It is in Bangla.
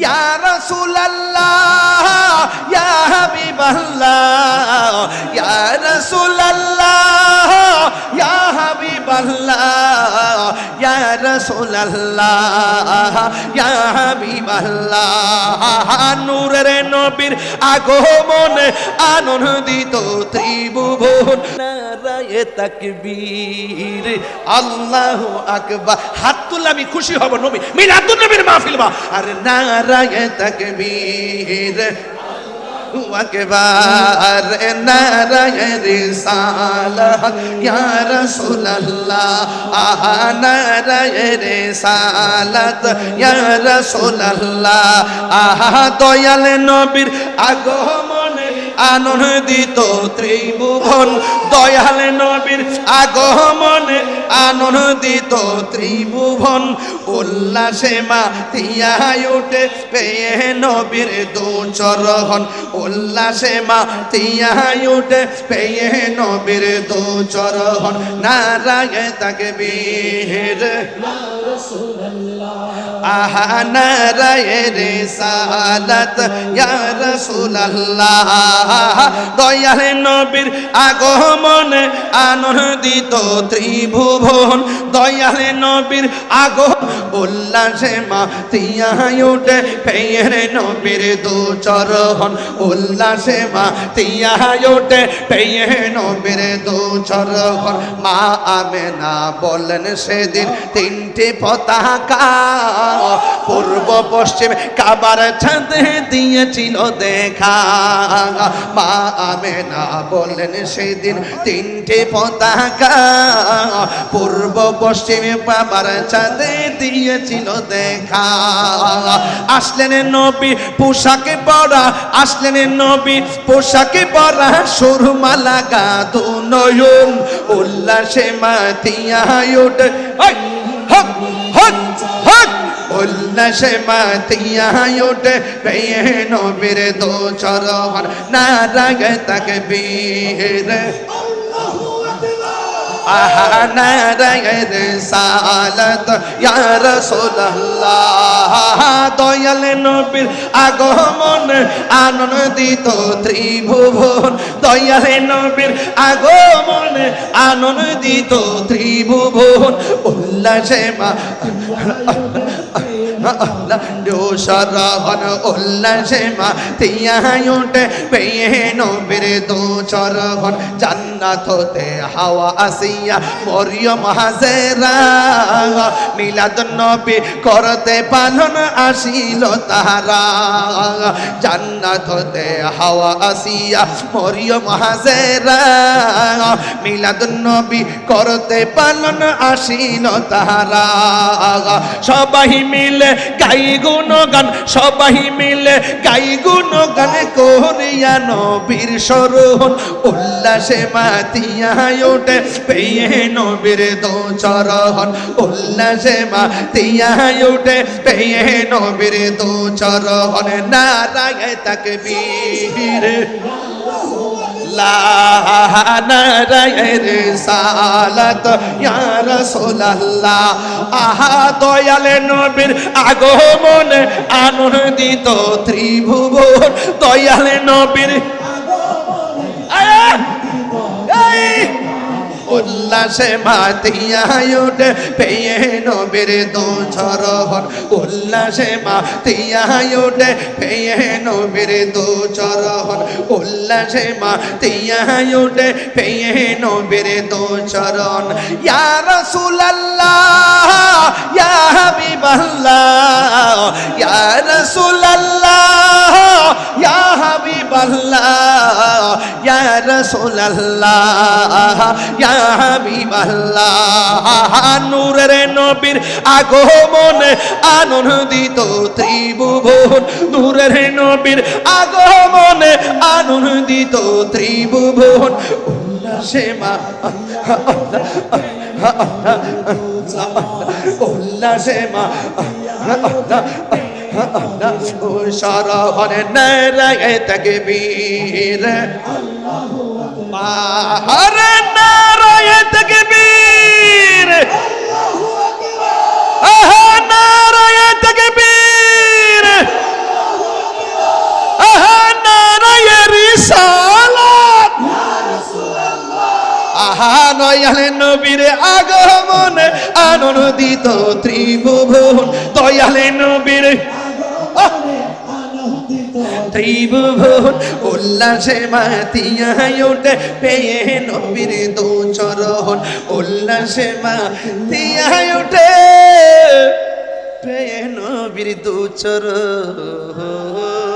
ইয়া রাসূলুল্লাহ ইয়া হাবিবাল্লাহ ইয়া রাসূলুল্লাহ ইয়া হাবিবাল্লাহ ইয়া রাসূলুল্লাহ ইয়া হাবিবাল্লাহ নূরের নবীর আগমনে আনন্দিত ত্রিভুবন নারায়ে তাকবীর আল্লাহু আকবার হাত তুললে আমি খুশি হব নবী মিলাদুন নবীর মাহফিল বা আর নারায়ে তাকবীর আকবার নারায়ে রিসালাত ইয়া রাসূলুল্লাহ নারায়ে রিসালাত ইয়া রাসূলুল্লাহ দয়াল নবীর আগমনে আনন্দিত ত্রিভুবন দয়াল নবীর আগমনে আনন্দিত ত্রিভুবন উল্লাসে মাতিয়া ওঠে পেয়ে নবীর দুচরণ উল্লাসে মাতিয়া ওঠে পেয়ে নবীর দুচরণ নারায়ে তাকবীর নারায়ে রিসালাত ইয়া রাসূলুল্লাহ দয়াল নবীর আগমনে আনন্দিত ত্রিভুবন দয়াল নবীর আগমন উল্লাসে মাতিয়া ওঠে পেয়ে নবীর দুচরণ উল্লাসে মাতিয়া ওঠে পেয়ে নবীর দুচরণ মা আমেনা বলেন সেদিন তিনটি পতাকা পূর্ব পশ্চিম কাবার ছাদে দিয়েছিল দেখা মা আমেনা বলেন সেদিন তিনটি পতাকা পূর্ব পশ্চিম কাবার ছাদে দিয়েছিল দেখা আসলেন নবী পোশাকে পরা আসলেন নবী পোশাকে পরা সুরমা লাগা দুনয়ন উল্লাসে মাতিয়া ওঠে হক হক হক উল্লাসে মাতিয়া ওঠে পেয়ে নবীর দুচরণ নারায়ে তাকবীর নারায়ে রিসালাত ইয়া রাসূলুল্লাহ দয়াল নবীর আগমনে আনন্দিত ত্রিভুবন দয়াল নবীর আগমনে আনন্দিত ত্রিভুবন উল্লাসে দুচরণ উল্লাসে মাতিয়া ওঠে পেয়ে নবীর দুচরণ জান্নাত হতে হাওয়া আসিয়া মরিয়ম হাজেরা মিলাদুন নবী করতে পালন আসিল তাহারা জান্নাত হতে হাওয়া আসিয়া মরিয়ম হাজেরা মিলাদুন নবী করতে পালন আসিল তাহারা সবাই মিলে গাই গুণগান সবাই মিলে গাই গুণগান করিয়া নবীর স্মরণ উল্লাসে মাতিয়া ওঠে পেয়ে নবীর দুচরণ উল্লাসে মাতিয়া ওঠে পেয়ে নবীর দুচরণ নারায়ে তাকবীর নারায়ে রিসালাত ইয়া রাসূলুল্লাহ দয়াল নবীর আগমনে আনন্দিত ত্রিভুবন দয়াল নবীর উল্লাসে মাতিয়া ওঠে পেয়ে নবীর দুচরণ উল্লাসে মাতিয়া ওঠে পেয়ে নবীর দুচরণ উল্লাসে মাতিয়া ওঠে পেয়ে নবীর দুচরণ ইয়া রাসূলুল্লাহ ইয়া হাবিবাল্লাহ ইয়া রাসূলুল্লাহ ইয়া হাবিবাল্লাহ ইয়া রাসূলুল্লাহ ইয়া হাবিবাল্লাহ নূরের নবীর আগমনে আনন্দিত ত্রিভুবন নূরের নবীর আগমনে আনন্দিত ত্রিভুবন উল্লাসে উল্লাসে শরণ নারায়ে তাকবীর আরে নারায়ে তাকবীর নারায়ে তাকবীর দয়াল নবীর আগমন আনন্দিত ত্রিভুবন দয়াল নবীর ত্রিভুবন উল্লাসে মাতিয়া ওঠে পেয়ে নবীর দু চরণ উল্লাসে মাতিয়া ওঠে পেয়ে নবীর দু চরণ